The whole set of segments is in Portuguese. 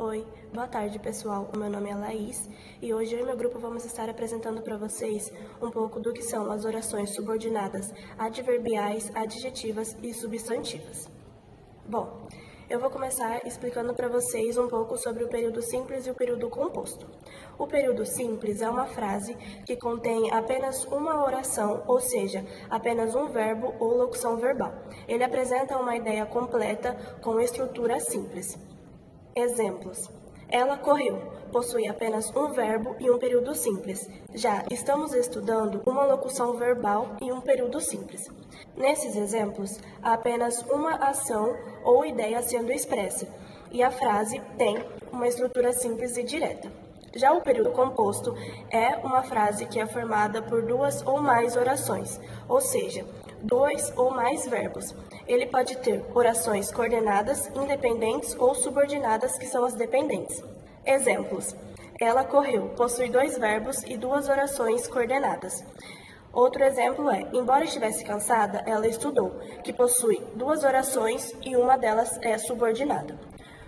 Oi, boa tarde pessoal, o meu nome é Laís e hoje eu e meu grupo vamos estar apresentando para vocês um pouco do que são as orações subordinadas adverbiais, adjetivas e substantivas. Bom, eu vou começar explicando para vocês um pouco sobre o período simples e o período composto. O período simples é uma frase que contém apenas uma oração, ou seja, apenas um verbo ou locução verbal. Ele apresenta uma ideia completa com estrutura simples. Exemplos. Ela correu. Possui apenas um verbo e um período simples. Já estamos estudando uma locução verbal e um período simples. Nesses exemplos, há apenas uma ação ou ideia sendo expressa, e a frase tem uma estrutura simples e direta. Já o período composto é uma frase que é formada por duas ou mais orações, ou seja, dois ou mais verbos. Ele pode ter orações coordenadas, independentes ou subordinadas, que são as dependentes. Exemplos. Ela correu, possui dois verbos e duas orações coordenadas. Outro exemplo é, embora estivesse cansada, ela estudou, que possui duas orações e uma delas é subordinada.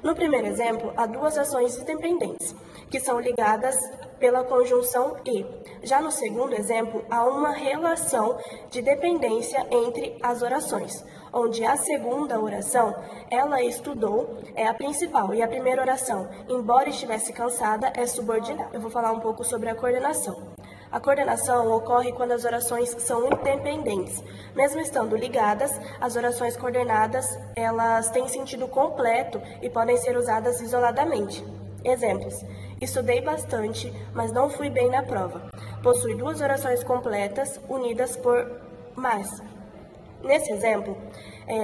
No primeiro exemplo, há duas ações independentes, que são ligadas pela conjunção e. Já no segundo exemplo, há uma relação de dependência entre as orações, onde a segunda oração, ela estudou, é a principal, e a primeira oração, embora estivesse cansada, é subordinada. Eu vou falar um pouco sobre a coordenação. A coordenação ocorre quando as orações são independentes. Mesmo estando ligadas, as orações coordenadas, elas têm sentido completo e podem ser usadas isoladamente. Exemplos. Estudei bastante, mas não fui bem na prova. Possui duas orações completas unidas por mas. Nesse exemplo,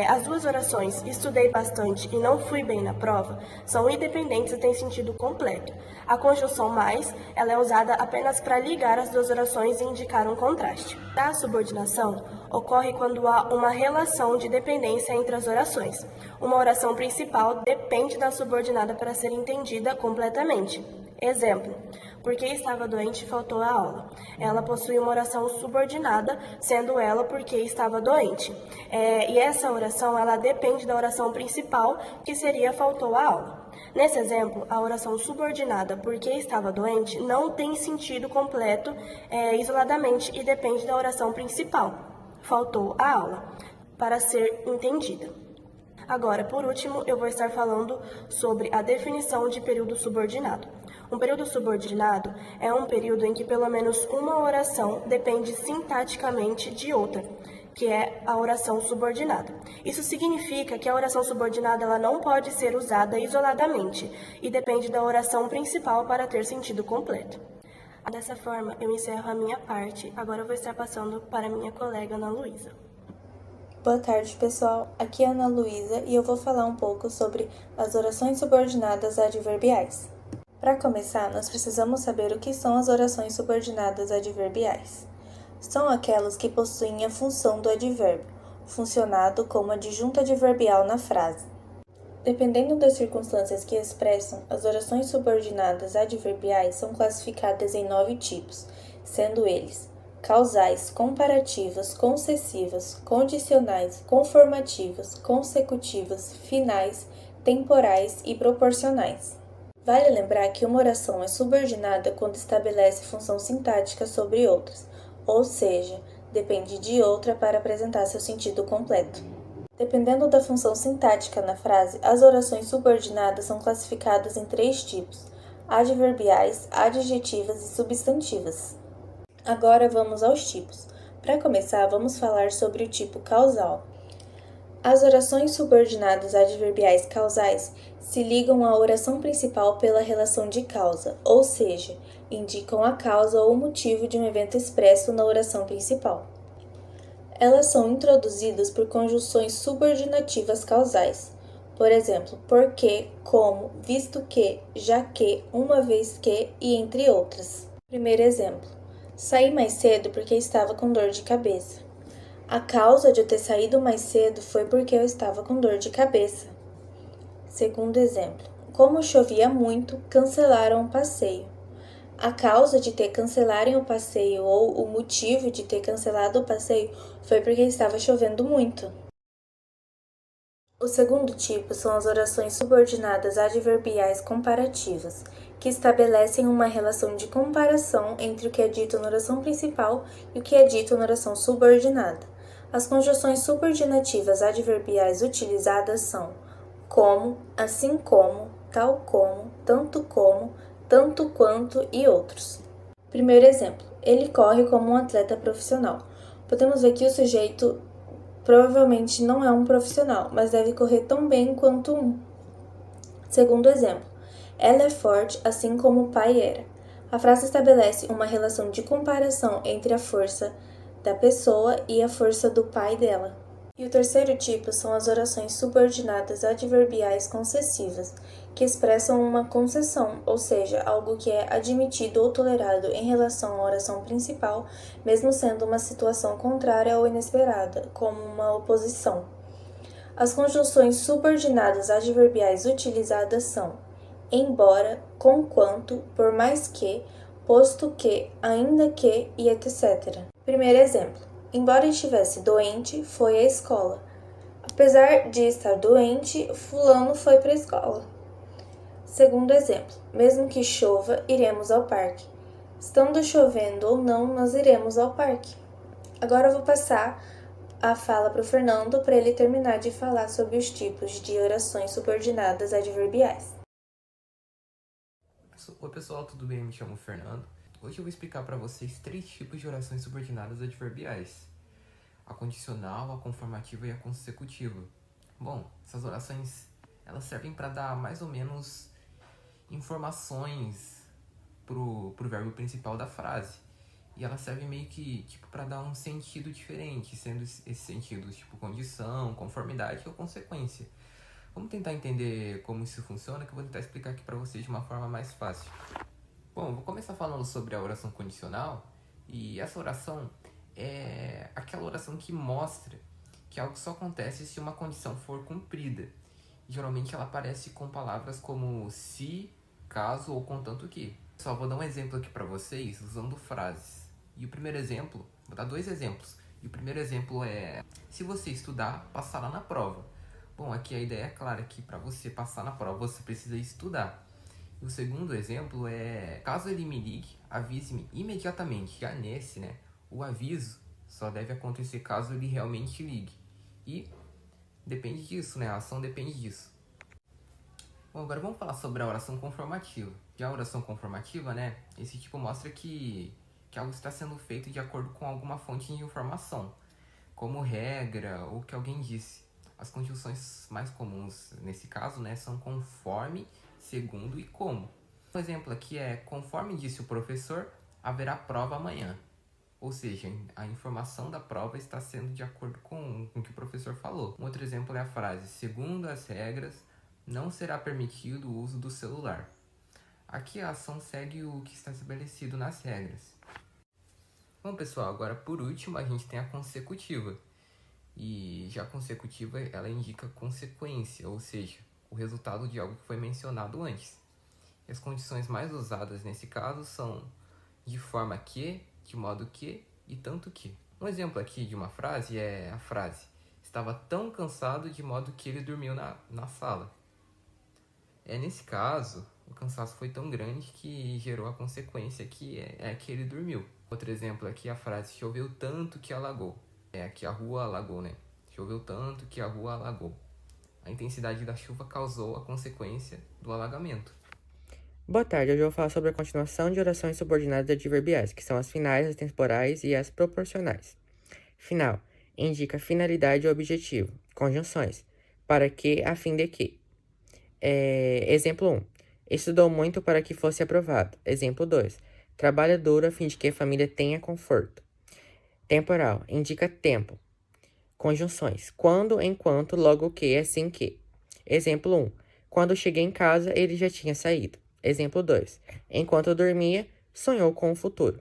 as duas orações estudei bastante e não fui bem na prova são independentes e têm sentido completo. A conjunção mais, ela é usada apenas para ligar as duas orações e indicar um contraste. A subordinação ocorre quando há uma relação de dependência entre as orações. Uma oração principal depende da subordinada para ser entendida completamente. Exemplo. Porque estava doente, faltou a aula. Ela possui uma oração subordinada, sendo ela porque estava doente. E essa oração, ela depende da oração principal, que seria faltou a aula. Nesse exemplo, a oração subordinada porque estava doente não tem sentido completo isoladamente e depende da oração principal, faltou a aula, para ser entendida. Agora, por último, eu vou estar falando sobre a definição de período subordinado. Um período subordinado é um período em que pelo menos uma oração depende sintaticamente de outra, que é a oração subordinada. Isso significa que a oração subordinada ela não pode ser usada isoladamente e depende da oração principal para ter sentido completo. Dessa forma, eu encerro a minha parte. Agora eu vou estar passando para a minha colega Ana Luísa. Boa tarde, pessoal. Aqui é a Ana Luísa e eu vou falar um pouco sobre as orações subordinadas adverbiais. Para começar, nós precisamos saber o que são as orações subordinadas adverbiais. São aquelas que possuem a função do advérbio, funcionado como adjunto adverbial na frase. Dependendo das circunstâncias que expressam, as orações subordinadas adverbiais são classificadas em 9 tipos, sendo eles causais, comparativas, concessivas, condicionais, conformativas, consecutivas, finais, temporais e proporcionais. Vale lembrar que uma oração é subordinada quando estabelece função sintática sobre outras, ou seja, depende de outra para apresentar seu sentido completo. Dependendo da função sintática na frase, as orações subordinadas são classificadas em 3 tipos: adverbiais, adjetivas e substantivas. Agora vamos aos tipos. Para começar, vamos falar sobre o tipo causal. As orações subordinadas adverbiais causais se ligam à oração principal pela relação de causa, ou seja, indicam a causa ou motivo de um evento expresso na oração principal. Elas são introduzidas por conjunções subordinativas causais. Por exemplo, porque, como, visto que, já que, uma vez que e entre outras. Primeiro exemplo. Saí mais cedo porque estava com dor de cabeça. A causa de eu ter saído mais cedo foi porque eu estava com dor de cabeça. Segundo exemplo. Como chovia muito, cancelaram o passeio. A causa de ter cancelarem o passeio ou o motivo de ter cancelado o passeio foi porque estava chovendo muito. O segundo tipo são as orações subordinadas adverbiais comparativas, que estabelecem uma relação de comparação entre o que é dito na oração principal e o que é dito na oração subordinada. As conjunções subordinativas adverbiais utilizadas são como, assim como, tal como, tanto quanto e outros. Primeiro exemplo: ele corre como um atleta profissional. Podemos ver que o sujeito provavelmente não é um profissional, mas deve correr tão bem quanto um. Segundo exemplo: ela é forte assim como o pai era. A frase estabelece uma relação de comparação entre a força da pessoa e a força do pai dela. E o terceiro tipo são as orações subordinadas adverbiais concessivas, que expressam uma concessão, ou seja, algo que é admitido ou tolerado em relação à oração principal, mesmo sendo uma situação contrária ou inesperada, como uma oposição. As conjunções subordinadas adverbiais utilizadas são embora, conquanto, por mais que, posto que, ainda que e etc. Primeiro exemplo: embora estivesse doente, foi à escola. Apesar de estar doente, fulano foi para a escola. Segundo exemplo: mesmo que chova, iremos ao parque. Estando chovendo ou não, nós iremos ao parque. Agora eu vou passar a fala para o Fernando para ele terminar de falar sobre os tipos de orações subordinadas adverbiais. Oi pessoal, tudo bem? Me chamo Fernando. Hoje eu vou explicar para vocês 3 tipos de orações subordinadas adverbiais: a condicional, a conformativa e a consecutiva. Bom, essas orações elas servem para dar mais ou menos informações pro verbo principal da frase. E elas servem meio que para dar um sentido diferente, sendo esses sentidos tipo condição, conformidade ou consequência. Vamos tentar entender como isso funciona, que eu vou tentar explicar aqui para vocês de uma forma mais fácil. Bom, vou começar falando sobre a oração condicional, e essa oração é aquela oração que mostra que algo só acontece se uma condição for cumprida. Geralmente ela aparece com palavras como se, caso ou contanto que. Só vou dar um exemplo aqui para vocês usando frases. E o primeiro exemplo, vou dar 2 exemplos. E o primeiro exemplo é: se você estudar, passará na prova. Bom, aqui a ideia é clara que para você passar na prova você precisa estudar. E o segundo exemplo é: caso ele me ligue, avise-me imediatamente. Já nesse, o aviso só deve acontecer caso ele realmente ligue. E depende disso, a ação depende disso. Bom, agora vamos falar sobre a oração conformativa. Já a oração conformativa, esse tipo mostra que algo está sendo feito de acordo com alguma fonte de informação, como regra ou que alguém disse. As conjunções mais comuns nesse caso, são conforme, segundo e como. Um exemplo aqui é: conforme disse o professor, haverá prova amanhã. Ou seja, a informação da prova está sendo de acordo com o que o professor falou. Um outro exemplo é a frase: segundo as regras, não será permitido o uso do celular. Aqui a ação segue o que está estabelecido nas regras. Bom, pessoal, agora por último a gente tem a consecutiva. E já a consecutiva, ela indica consequência, ou seja, o resultado de algo que foi mencionado antes. E as condições mais usadas nesse caso são de forma que, de modo que e tanto que. Um exemplo aqui de uma frase é a frase: estava tão cansado de modo que ele dormiu na sala. Nesse caso, o cansaço foi tão grande que gerou a consequência que é que ele dormiu. Outro exemplo aqui é a frase: choveu tanto que alagou. Que a rua alagou, Choveu tanto que a rua alagou. A intensidade da chuva causou a consequência do alagamento. Boa tarde, hoje eu vou falar sobre a continuação de orações subordinadas adverbiais, que são as finais, as temporais e as proporcionais. Final indica finalidade ou objetivo. Conjunções: para que, a fim de que. Exemplo 1. Estudou muito para que fosse aprovado. Exemplo 2. Trabalha duro a fim de que a família tenha conforto. Temporal indica tempo. Conjunções: quando, enquanto, logo que, assim que. Exemplo 1. Quando cheguei em casa, ele já tinha saído. Exemplo 2. Enquanto dormia, sonhou com o futuro.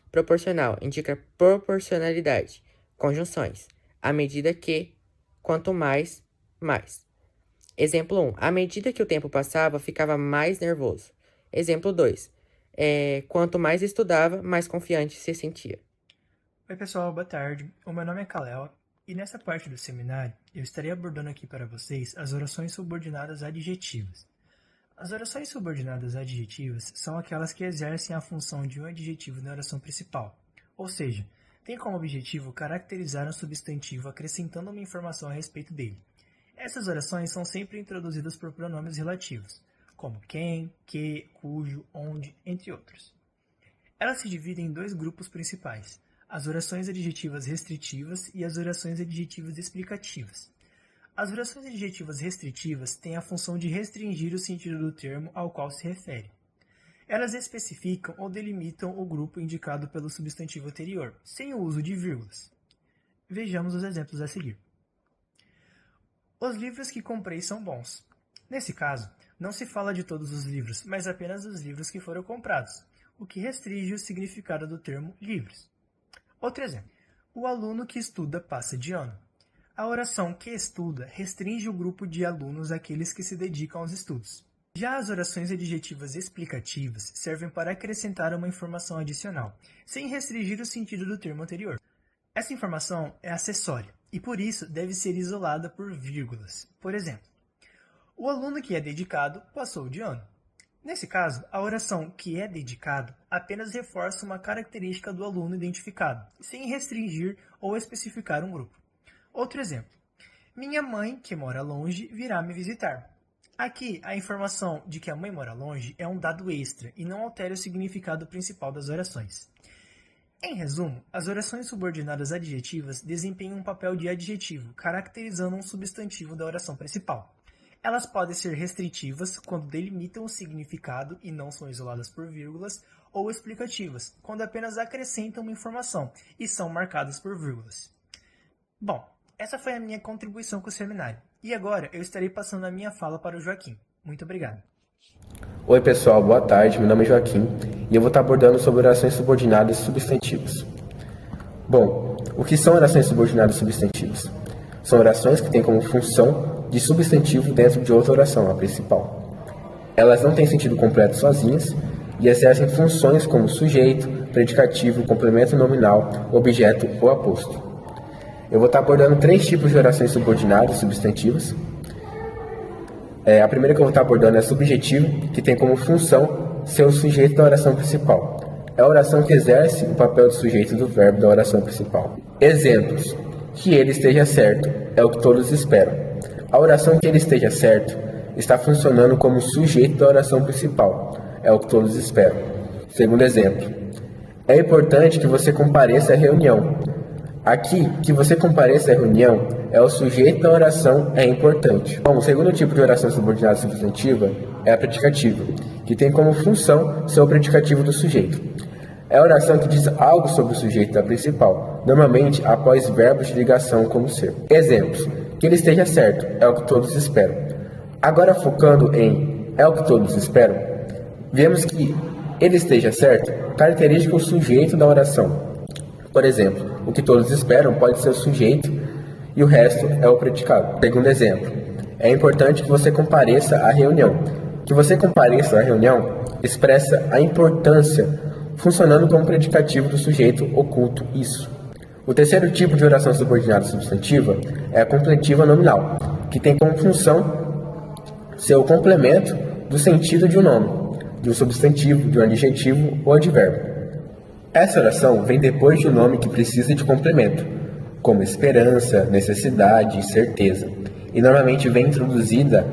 Proporcional indica proporcionalidade. Conjunções: à medida que, quanto mais, mais. Exemplo 1. À medida que o tempo passava, ficava mais nervoso. Exemplo 2. Quanto mais estudava, mais confiante se sentia. Oi pessoal, boa tarde. O meu nome é Kalel E nessa parte do seminário, eu estarei abordando aqui para vocês as orações subordinadas adjetivas. As orações subordinadas adjetivas são aquelas que exercem a função de um adjetivo na oração principal, ou seja, tem como objetivo caracterizar um substantivo acrescentando uma informação a respeito dele. Essas orações são sempre introduzidas por pronomes relativos, como quem, que, cujo, onde, entre outros. Elas se dividem em dois grupos principais, as orações adjetivas restritivas e as orações adjetivas explicativas. As orações adjetivas restritivas têm a função de restringir o sentido do termo ao qual se refere. Elas especificam ou delimitam o grupo indicado pelo substantivo anterior, sem o uso de vírgulas. Vejamos os exemplos a seguir. Os livros que comprei são bons. Nesse caso, não se fala de todos os livros, mas apenas dos livros que foram comprados, o que restringe o significado do termo livros. Outro exemplo. O aluno que estuda passa de ano. A oração que estuda restringe o grupo de alunos àqueles que se dedicam aos estudos. Já as orações adjetivas explicativas servem para acrescentar uma informação adicional, sem restringir o sentido do termo anterior. Essa informação é acessória e, por isso, deve ser isolada por vírgulas. Por exemplo, o aluno que é dedicado passou de ano. Nesse caso, a oração que é dedicado apenas reforça uma característica do aluno identificado, sem restringir ou especificar um grupo. Outro exemplo. Minha mãe, que mora longe, virá me visitar. Aqui, a informação de que a mãe mora longe é um dado extra e não altera o significado principal das orações. Em resumo, as orações subordinadas adjetivas desempenham um papel de adjetivo, caracterizando um substantivo da oração principal. Elas podem ser restritivas, quando delimitam o significado e não são isoladas por vírgulas, ou explicativas, quando apenas acrescentam uma informação e são marcadas por vírgulas. Bom, essa foi a minha contribuição com o seminário. E agora eu estarei passando a minha fala para o Joaquim. Muito obrigado. Oi pessoal, boa tarde, meu nome é Joaquim e eu vou estar abordando sobre orações subordinadas substantivas. Bom, o que são orações subordinadas substantivas? São orações que têm como função de substantivo dentro de outra oração, a principal. Elas não têm sentido completo sozinhas e exercem funções como sujeito, predicativo, complemento nominal, objeto ou aposto. Eu vou estar abordando 3 tipos de orações subordinadas substantivas. A primeira que eu vou estar abordando é a subjetiva, que tem como função ser o sujeito da oração principal. É a oração que exerce o papel de sujeito do verbo da oração principal. Exemplos. Que ele esteja certo é o que todos esperam. A oração que ele esteja certo está funcionando como sujeito da oração principal. É o que todos esperam. Segundo exemplo. É importante que você compareça à reunião. Aqui, que você compareça à reunião é o sujeito da oração é importante. Bom, o segundo tipo de oração subordinada substantiva é a predicativa, que tem como função ser o predicativo do sujeito. É a oração que diz algo sobre o sujeito da principal, normalmente após verbos de ligação como ser. Exemplos. Que ele esteja certo é o que todos esperam. Agora, focando em é o que todos esperam, vemos que ele esteja certo caracteriza o sujeito da oração. Por exemplo, o que todos esperam pode ser o sujeito e o resto é o predicado. Segundo exemplo, é importante que você compareça à reunião. Que você compareça à reunião expressa a importância, funcionando como predicativo do sujeito oculto isso. O terceiro tipo de oração subordinada substantiva é a completiva nominal, que tem como função ser o complemento do sentido de um nome, de um substantivo, de um adjetivo ou advérbio. Essa oração vem depois de um nome que precisa de complemento, como esperança, necessidade e certeza, e normalmente vem introduzida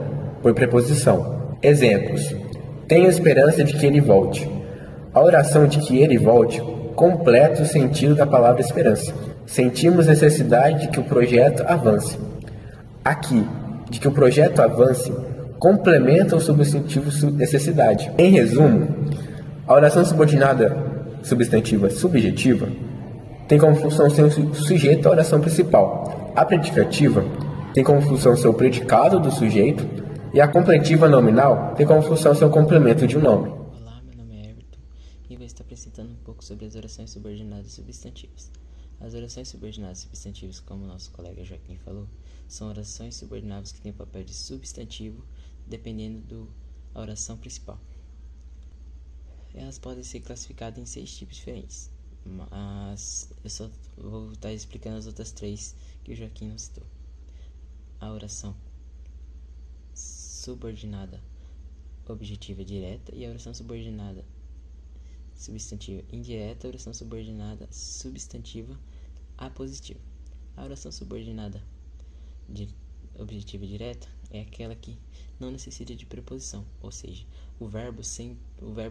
por preposição. Exemplos. Tenho esperança de que ele volte. A oração de que ele volte completa o sentido da palavra esperança. Sentimos necessidade de que o projeto avance. Aqui, de que o projeto avance, complementa o substantivo necessidade. Em resumo, a oração subordinada substantiva subjetiva tem como função ser o sujeito da oração principal. A predicativa tem como função ser o predicado do sujeito e a completiva nominal tem como função ser o complemento de um nome. Olá, meu nome é Everton e vou estar apresentando um pouco sobre as orações subordinadas substantivas. As orações subordinadas substantivas, como o nosso colega Joaquim falou, são orações subordinadas que têm o papel de substantivo dependendo da oração principal. Elas podem ser classificadas em 6 tipos diferentes. mas eu só vou estar explicando as outras 3 que o Joaquim não citou. A oração subordinada objetiva direta e a oração subordinada substantiva indireta, a oração subordinada substantiva apositiva. A oração subordinada objetiva direta é aquela que não necessita de preposição, ou seja, o verbo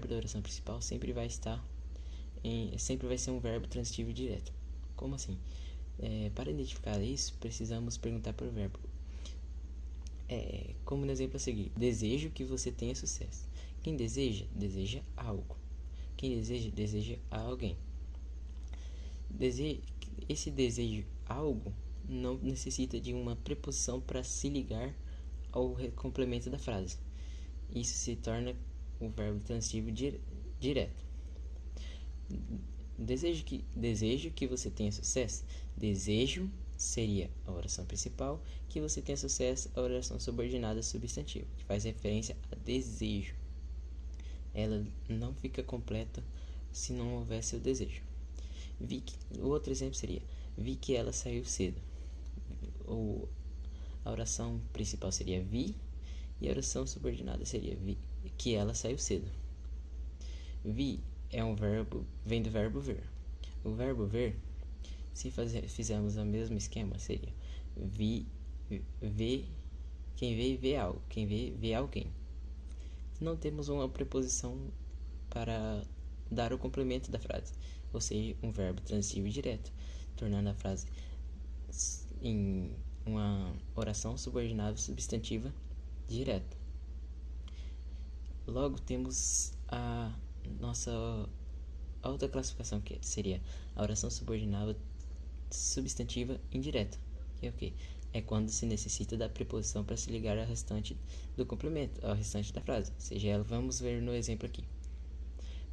da oração principal sempre vai ser um verbo transitivo direto. Como assim? Para identificar isso, precisamos perguntar para o verbo. Como no exemplo a seguir: desejo que você tenha sucesso. Quem deseja, deseja algo. Quem deseja, deseja a alguém. Esse desejo algo não necessita de uma preposição para se ligar ao complemento da frase. Isso se torna o verbo transitivo direto. Desejo que você tenha sucesso. Desejo seria a oração principal, que você tenha sucesso, a oração subordinada substantiva, que faz referência a desejo. Ela não fica completa se não houvesse o desejo. O outro exemplo seria: vi que ela saiu cedo. A oração principal seria vi, e a oração subordinada seria vi que ela saiu cedo. Vi é um verbo, vem do verbo ver. O verbo ver, se fizermos o mesmo esquema, seria quem vê algo, quem vê alguém. Não temos uma preposição para dar o complemento da frase, ou seja, um verbo transitivo direto, tornando a frase em uma oração subordinada substantiva direta. Logo, temos a nossa outra classificação, que seria a oração subordinada substantiva indireta, que é o quê? É quando se necessita da preposição para se ligar ao restante do complemento, ao restante da frase, seja ela. Vamos ver no exemplo aqui.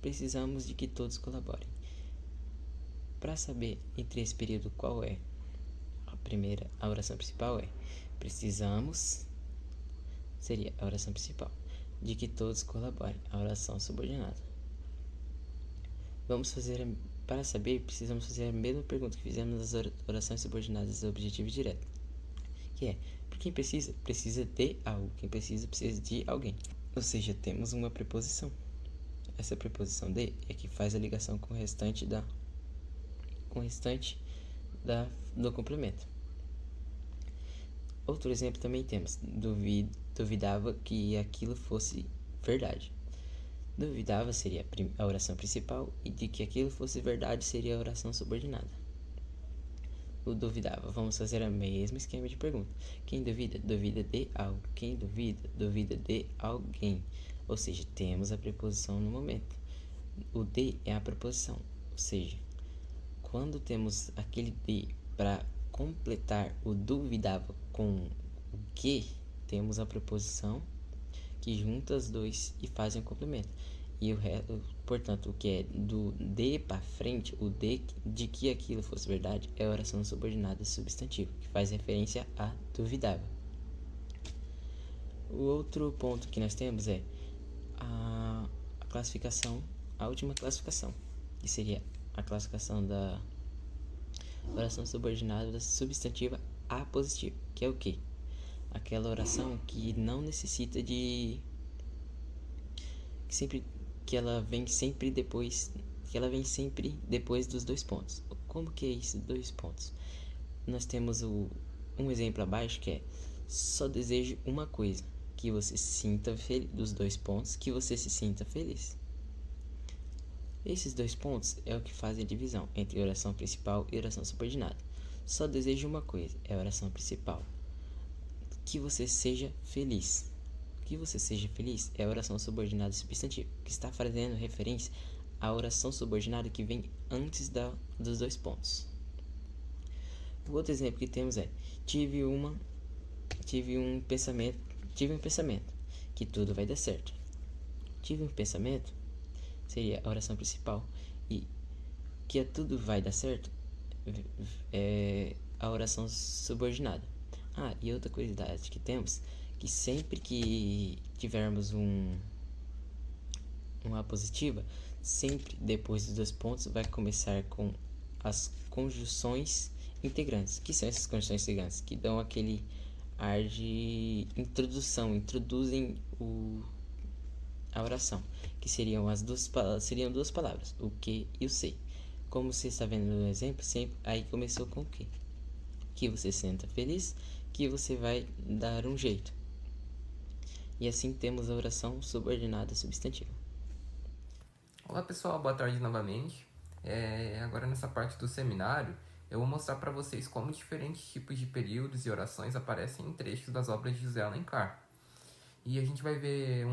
Precisamos de que todos colaborem. Para saber entre esse período qual é a oração principal precisamos, seria a oração principal, de que todos colaborem, a oração subordinada. Para saber, precisamos fazer a mesma pergunta que fizemos nas orações subordinadas do objetivo direto, que é: por quem precisa de algo, quem precisa de alguém. Ou seja, temos uma preposição. Essa preposição de é que faz a ligação com o restante do complemento. Outro exemplo também temos: duvidava que aquilo fosse verdade. Duvidava seria a oração principal, e de que aquilo fosse verdade seria a oração subordinada. O duvidava, vamos fazer o mesmo esquema de pergunta. Quem duvida, duvida de algo. Quem duvida, duvida de alguém. Ou seja, temos a preposição no momento. O de é a preposição, ou seja, quando temos aquele de para completar o duvidava com o que, temos a preposição que junta os dois e fazem o complemento. E portanto, o que é do de para frente, o de que aquilo fosse verdade, é a oração subordinada substantiva, que faz referência a duvidava. O outro ponto que nós temos é a classificação, a última classificação, que seria a classificação da oração subordinada substantiva apositiva, que é o quê? Aquela oração que não necessita de que ela vem sempre depois dos dois pontos. Como que é isso, dois pontos? Nós temos um exemplo abaixo, que é: só desejo uma coisa, que você se sinta feliz. Dos dois pontos, que você se sinta feliz. Esses dois pontos é o que fazem a divisão entre oração principal e oração subordinada. Só desejo uma coisa, é a oração principal. Que você seja feliz. Que você seja feliz é a oração subordinada substantiva, que está fazendo referência à oração subordinada que vem antes dos dois pontos. O outro exemplo que temos é: tive um pensamento que tudo vai dar certo. Tive um pensamento seria a oração principal, e que tudo vai dar certo é a oração subordinada. E outra curiosidade que temos, que sempre que tivermos uma positiva, sempre depois dos 2 pontos vai começar com as conjunções integrantes. Que são essas conjunções integrantes? Que dão aquele ar de introdução, introduzem a oração, que seriam duas palavras, o que e o sei. Como você está vendo no exemplo, sempre aí começou com o que? Que você se senta feliz, que você vai dar um jeito. E assim temos a oração subordinada substantiva. Olá pessoal, boa tarde novamente. Agora nessa parte do seminário, eu vou mostrar para vocês como diferentes tipos de períodos e orações aparecem em trechos das obras de José Alencar. E a gente vai ver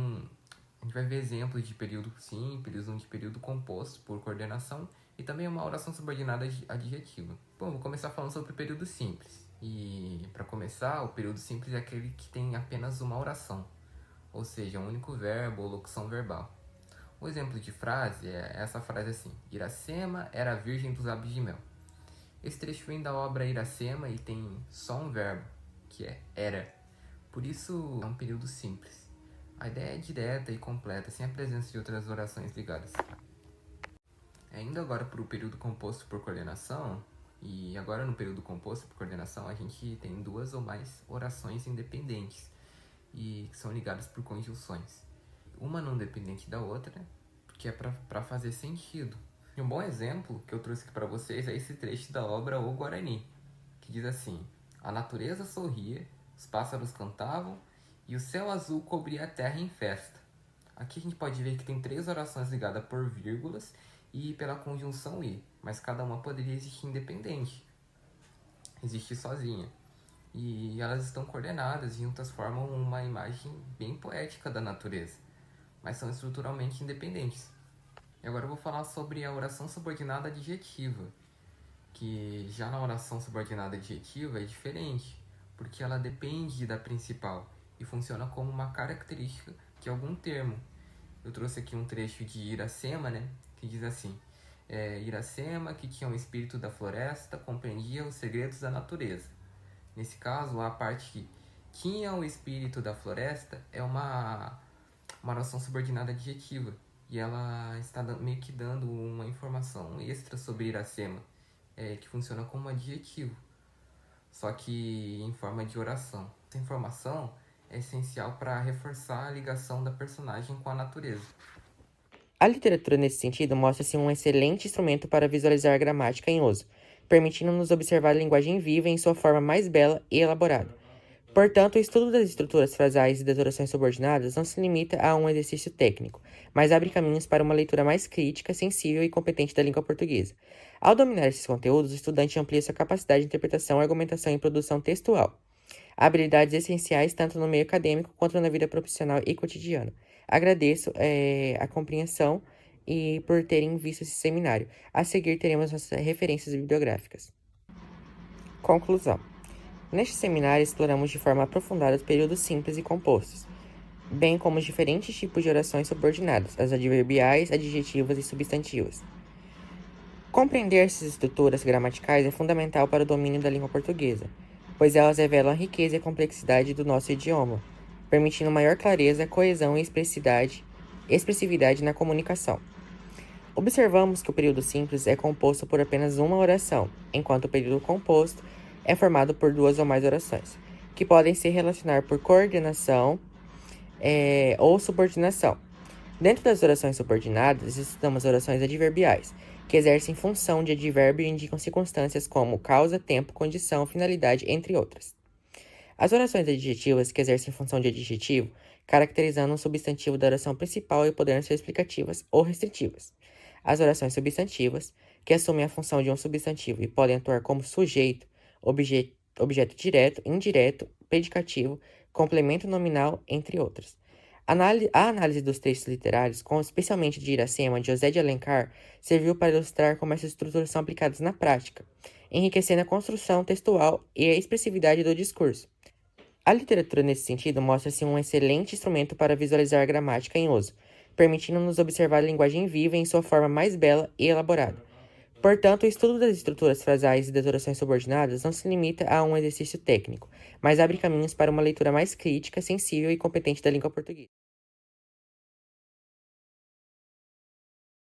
exemplos de período simples, um de período composto por coordenação e também uma oração subordinada adjetiva. Bom, vou começar falando sobre o período simples. E para começar, o período simples é aquele que tem apenas uma oração, ou seja, um único verbo ou locução verbal. O exemplo de frase é essa frase assim: Iracema era a virgem dos lábios de mel. Esse trecho vem da obra Iracema e tem só um verbo, que é era. Por isso é um período simples. A ideia é direta e completa, sem a presença de outras orações ligadas. Indo agora para o período composto por coordenação, e agora no período composto por coordenação a gente tem 2 ou mais orações independentes e que são ligadas por conjunções. Uma não dependente da outra, porque é para fazer sentido. E um bom exemplo que eu trouxe aqui para vocês é esse trecho da obra O Guarani, que diz assim: a natureza sorria, os pássaros cantavam e o céu azul cobria a terra em festa. Aqui a gente pode ver que tem 3 orações ligadas por vírgulas e pela conjunção e, mas cada uma poderia existir independente, existir sozinha. E elas estão coordenadas e juntas formam uma imagem bem poética da natureza, mas são estruturalmente independentes. E agora eu vou falar sobre a oração subordinada adjetiva, que já na oração subordinada adjetiva é diferente, porque ela depende da principal e funciona como uma característica de algum termo. Eu trouxe aqui um trecho de Iracema, que diz assim: Iracema, que tinha um espírito da floresta, compreendia os segredos da natureza. Nesse caso, a parte que tinha o espírito da floresta é uma oração subordinada adjetiva, e ela está meio que dando uma informação extra sobre Iracema, que funciona como adjetivo, só que em forma de oração. Essa informação é essencial para reforçar a ligação da personagem com a natureza. A literatura, nesse sentido, mostra-se um excelente instrumento para visualizar a gramática em uso, permitindo-nos observar a linguagem viva em sua forma mais bela e elaborada. Portanto, o estudo das estruturas frasais e das orações subordinadas não se limita a um exercício técnico, mas abre caminhos para uma leitura mais crítica, sensível e competente da língua portuguesa. Ao dominar esses conteúdos, o estudante amplia sua capacidade de interpretação, argumentação e produção textual, habilidades essenciais tanto no meio acadêmico quanto na vida profissional e cotidiana. Agradeço a compreensão e por terem visto esse seminário. A seguir teremos nossas referências bibliográficas. Conclusão. Neste seminário exploramos de forma aprofundada os períodos simples e compostos, bem como os diferentes tipos de orações subordinadas, as adverbiais, adjetivas e substantivas. Compreender essas estruturas gramaticais é fundamental para o domínio da língua portuguesa, pois elas revelam a riqueza e a complexidade do nosso idioma, permitindo maior clareza, coesão e expressividade na comunicação. Observamos que o período simples é composto por apenas uma oração, enquanto o período composto é formado por 2 ou mais orações, que podem se relacionar por coordenação ou subordinação. Dentro das orações subordinadas, estudamos orações adverbiais, que exercem função de advérbio e indicam circunstâncias como causa, tempo, condição, finalidade, entre outras. As orações adjetivas, que exercem função de adjetivo, caracterizando um substantivo da oração principal e podendo ser explicativas ou restritivas. As orações substantivas, que assumem a função de um substantivo e podem atuar como sujeito, objeto direto, indireto, predicativo, complemento nominal, entre outras. A análise dos textos literários, especialmente de Iracema, de José de Alencar, serviu para ilustrar como essas estruturas são aplicadas na prática, enriquecendo a construção textual e a expressividade do discurso. A literatura, nesse sentido, mostra-se um excelente instrumento para visualizar a gramática em uso, permitindo-nos observar a linguagem viva em sua forma mais bela e elaborada. Portanto, o estudo das estruturas frasais e das orações subordinadas não se limita a um exercício técnico, mas abre caminhos para uma leitura mais crítica, sensível e competente da língua portuguesa.